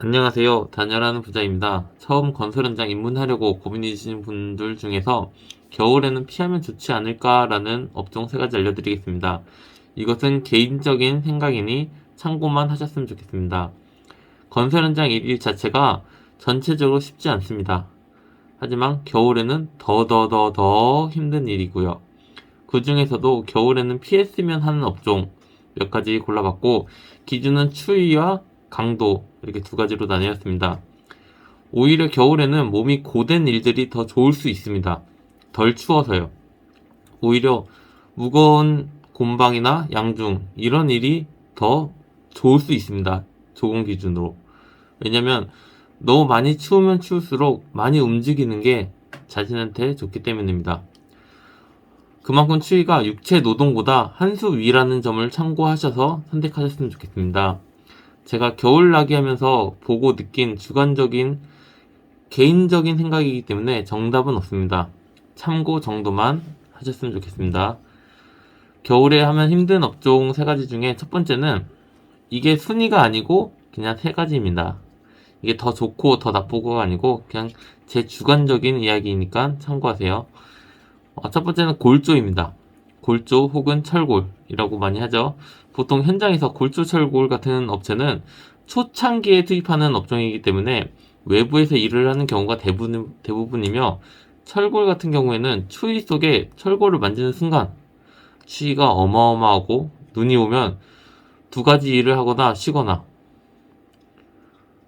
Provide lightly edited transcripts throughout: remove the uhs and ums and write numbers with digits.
안녕하세요. 다녀라는 부자입니다. 처음 건설 현장 입문하려고 고민이신 분들 중에서 겨울에는 피하면 좋지 않을까라는 업종 3가지 알려드리겠습니다. 이것은 개인적인 생각이니 참고만 하셨으면 좋겠습니다. 건설 현장 일 자체가 전체적으로 쉽지 않습니다. 하지만 겨울에는 더 힘든 일이고요. 그 중에서도 겨울에는 피했으면 하는 업종 몇 가지 골라봤고, 기준은 추위와 강도 이렇게 2가지로 나뉘었습니다. 오히려 겨울에는 몸이 고된 일들이 더 좋을 수 있습니다. 덜 추워서요. 오히려 무거운 곤방이나 양중 이런 일이 더 좋을 수 있습니다. 조건 기준으로. 왜냐면 너무 많이 추우면 추울수록 많이 움직이는 게 자신한테 좋기 때문입니다. 그만큼 추위가 육체 노동보다 한 수 위라는 점을 참고하셔서 선택하셨으면 좋겠습니다. 제가 겨울나기 하면서 보고 느낀 주관적인 개인적인 생각이기 때문에 정답은 없습니다. 참고 정도만 하셨으면 좋겠습니다. 겨울에 하면 힘든 업종 3가지 중에 첫 번째는, 이게 순위가 아니고 그냥 3가지입니다. 이게 더 좋고 더 나쁘고가 아니고 그냥 제 주관적인 이야기니까 참고하세요. 첫 번째는 골조입니다. 골조 혹은 철골이라고 많이 하죠. 보통 현장에서 골조, 철골 같은 업체는 초창기에 투입하는 업종이기 때문에 외부에서 일을 하는 경우가 대부분이며, 철골 같은 경우에는 추위 속에 철골을 만지는 순간 추위가 어마어마하고, 눈이 오면 2가지 일을 하거나 쉬거나,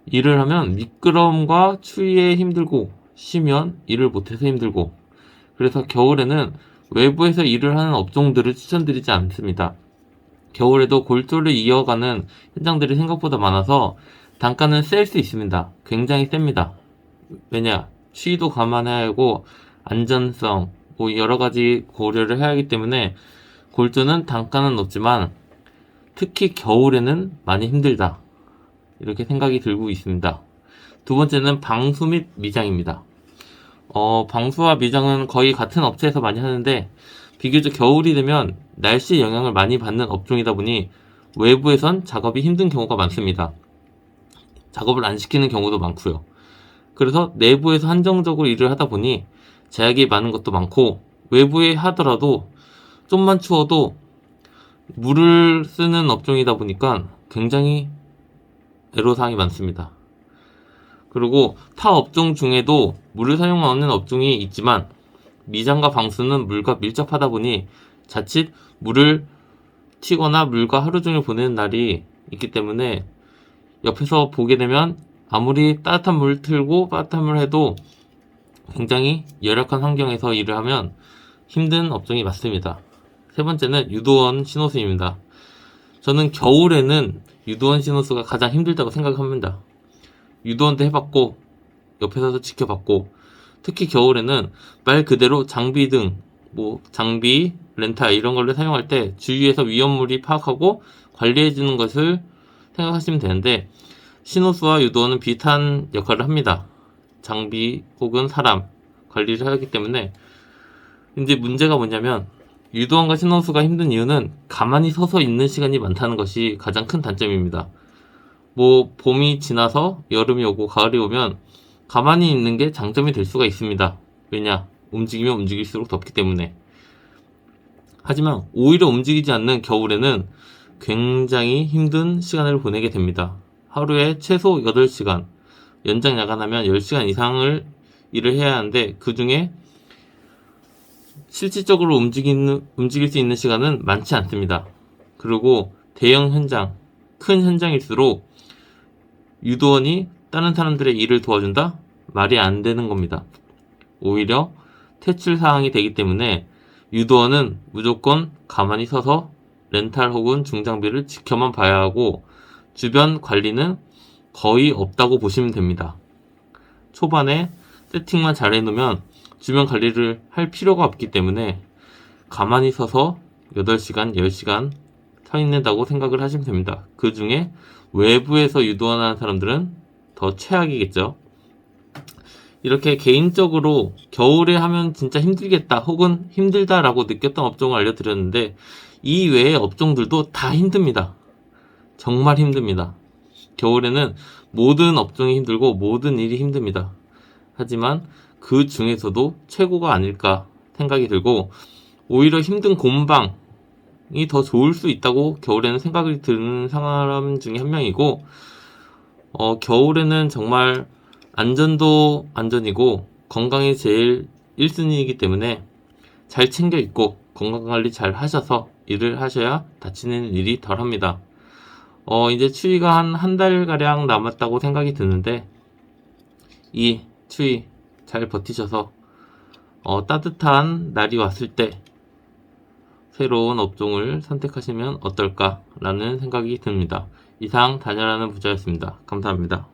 일을 하면 미끄럼과 추위에 힘들고 쉬면 일을 못해서 힘들고, 그래서 겨울에는 외부에서 일을 하는 업종들을 추천드리지 않습니다. 겨울에도 골조를 이어가는 현장들이 생각보다 많아서 단가는 셀 수 있습니다. 굉장히 셉니다. 왜냐? 추위도 감안해야 하고 안전성, 여러 가지 고려를 해야 하기 때문에 골조는 단가는 높지만 특히 겨울에는 많이 힘들다, 이렇게 생각이 들고 있습니다. 2번째는 방수 및 미장입니다. 방수와 미장은 거의 같은 업체에서 많이 하는데, 비교적 겨울이 되면 날씨의 영향을 많이 받는 업종이다 보니 외부에선 작업이 힘든 경우가 많습니다. 작업을 안 시키는 경우도 많고요. 그래서 내부에서 한정적으로 일을 하다 보니 제약이 많은 것도 많고, 외부에 하더라도 좀만 추워도 물을 쓰는 업종이다 보니까 굉장히 애로사항이 많습니다. 그리고 타 업종 중에도 물을 사용하는 업종이 있지만, 미장과 방수는 물과 밀접하다 보니 자칫 물을 튀거나 물과 하루 종일 보내는 날이 있기 때문에 옆에서 보게 되면 아무리 따뜻한 물 틀고 따뜻한 물 해도 굉장히 열악한 환경에서 일을 하면 힘든 업종이 맞습니다. 3번째는 유도원 신호수입니다. 저는 겨울에는 유도원 신호수가 가장 힘들다고 생각합니다. 유도원도 해봤고 옆에서 지켜봤고, 특히 겨울에는 말 그대로 장비 등 장비 렌탈 이런 걸로 사용할 때 주위에서 위험물이 파악하고 관리해주는 것을 생각하시면 되는데, 신호수와 유도원은 비슷한 역할을 합니다. 장비 혹은 사람 관리를 하기 때문에. 이제 문제가 뭐냐면, 유도원과 신호수가 힘든 이유는 가만히 서서 있는 시간이 많다는 것이 가장 큰 단점입니다. 봄이 지나서 여름이 오고 가을이 오면 가만히 있는 게 장점이 될 수가 있습니다. 왜냐? 움직이면 움직일수록 덥기 때문에. 하지만 오히려 움직이지 않는 겨울에는 굉장히 힘든 시간을 보내게 됩니다. 하루에 최소 8시간, 연장 야간하면 10시간 이상을 일을 해야 하는데, 그 중에 실질적으로 움직일 수 있는 시간은 많지 않습니다. 그리고 대형 현장, 큰 현장일수록 유도원이 다른 사람들의 일을 도와준다? 말이 안 되는 겁니다. 오히려 퇴출 사항이 되기 때문에 유도원은 무조건 가만히 서서 렌탈 혹은 중장비를 지켜만 봐야 하고, 주변 관리는 거의 없다고 보시면 됩니다. 초반에 세팅만 잘 해놓으면 주변 관리를 할 필요가 없기 때문에 가만히 서서 8시간, 10시간 서 있는다고 생각을 하시면 됩니다. 그 중에 외부에서 유도하는 사람들은 더 최악이겠죠. 이렇게 개인적으로 겨울에 하면 진짜 힘들겠다 혹은 힘들다라고 느꼈던 업종을 알려드렸는데, 이 외의 업종들도 다 힘듭니다. 정말 힘듭니다. 겨울에는 모든 업종이 힘들고 모든 일이 힘듭니다. 하지만 그 중에서도 최고가 아닐까 생각이 들고, 오히려 힘든 곰방이 더 좋을 수 있다고 겨울에는 생각이 드는 사람 중에 한 명이고, 겨울에는 정말 안전도 안전이고 건강이 제일 1순위이기 때문에 잘 챙겨 입고 건강관리 잘 하셔서 일을 하셔야 다치는 일이 덜 합니다. 이제 추위가 한 달가량 남았다고 생각이 드는데, 이 추위 잘 버티셔서 따뜻한 날이 왔을 때 새로운 업종을 선택하시면 어떨까라는 생각이 듭니다. 이상 다녀라는 부자였습니다. 감사합니다.